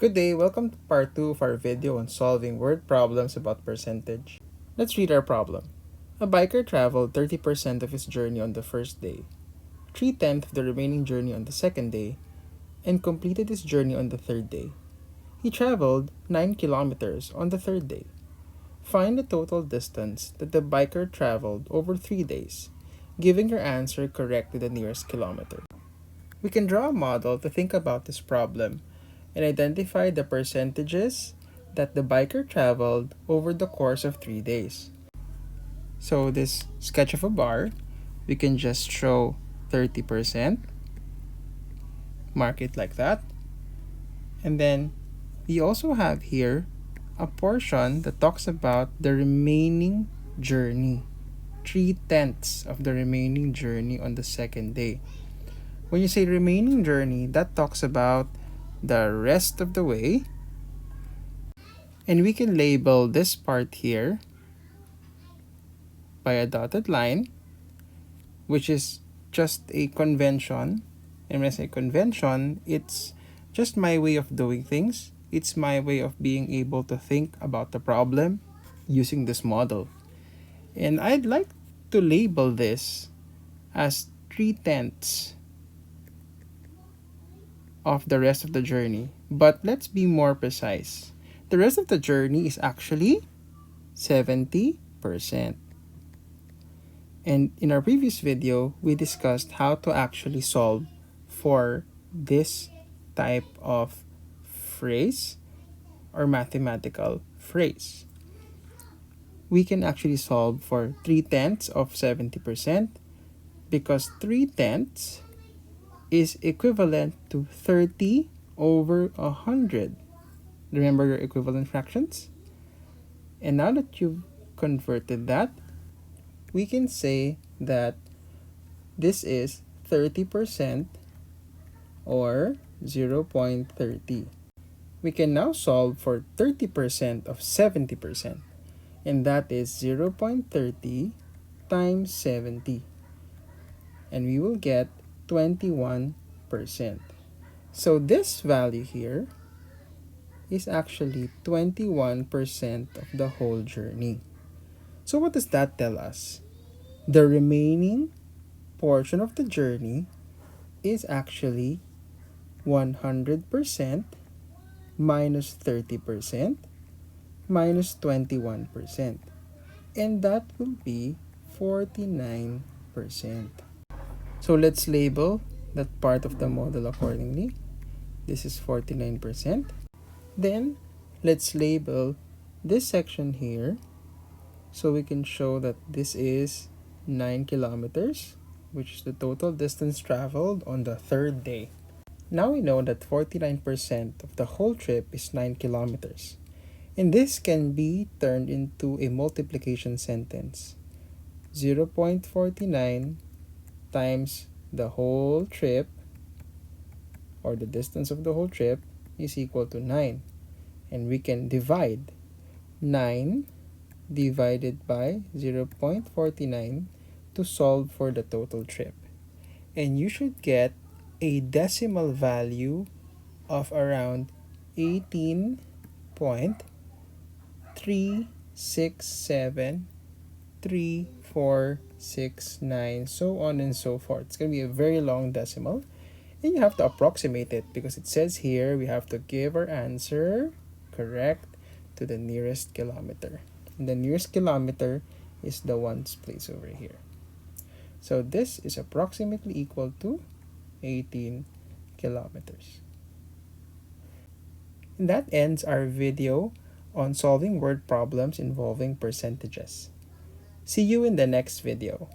Good day, welcome to part 2 of our video on solving word problems about percentage. Let's read our problem. A biker traveled 30% of his journey on the first day, 3/10 of the remaining journey on the second day, and completed his journey on the third day. He traveled 9 kilometers on the third day. Find the total distance that the biker traveled over 3 days, giving your answer correct to the nearest kilometer. We can draw a model to think about this problem and identify the percentages that the biker traveled over the course of 3 days. So this sketch of a bar, we can just show 30%, mark it like that. And then we also have here a portion that talks about the remaining journey, 3/10 of the remaining journey on the second day. When you say remaining journey, that talks about the rest of the way, and we can label this part here by a dotted line, which is just a convention. And when I say convention, it's just my way of doing things. It's my way of being able to think about the problem using this model. And I'd like to label this as 3/10 of the rest of the journey. But let's be more precise. The rest of the journey is actually 70%. And in our previous video, we discussed how to actually solve for this type of phrase or mathematical phrase. We can actually solve for 3/10 of 70% because 3/10 is equivalent to 30 over 100. Remember your equivalent fractions? And now that you've converted that, we can say that this is 30% or 0.30. We can now solve for 30% of 70%, and that is 0.30 times 70. And we will get 21%. So this value here is actually 21% of the whole journey. So what does that tell us? The remaining portion of the journey is actually 100% minus 30% minus 21%. And that will be 49%. So let's label that part of the model accordingly. This is 49%. Then let's label this section here so we can show that this is 9 kilometers, which is the total distance traveled on the third day. Now we know that 49% of the whole trip is 9 kilometers. And this can be turned into a multiplication sentence. 0.49 times the whole trip, or the distance of the whole trip, is equal to 9. And we can divide 9 divided by 0.49 to solve for the total trip. And you should get a decimal value of around 18.3673469, so on and so forth. It's going to be a very long decimal, and you have to approximate it because it says here we have to give our answer correct to the nearest kilometer. And the nearest kilometer is the ones placed over here. So this is approximately equal to 18 kilometers. And that ends our video on solving word problems involving percentages. See you in the next video.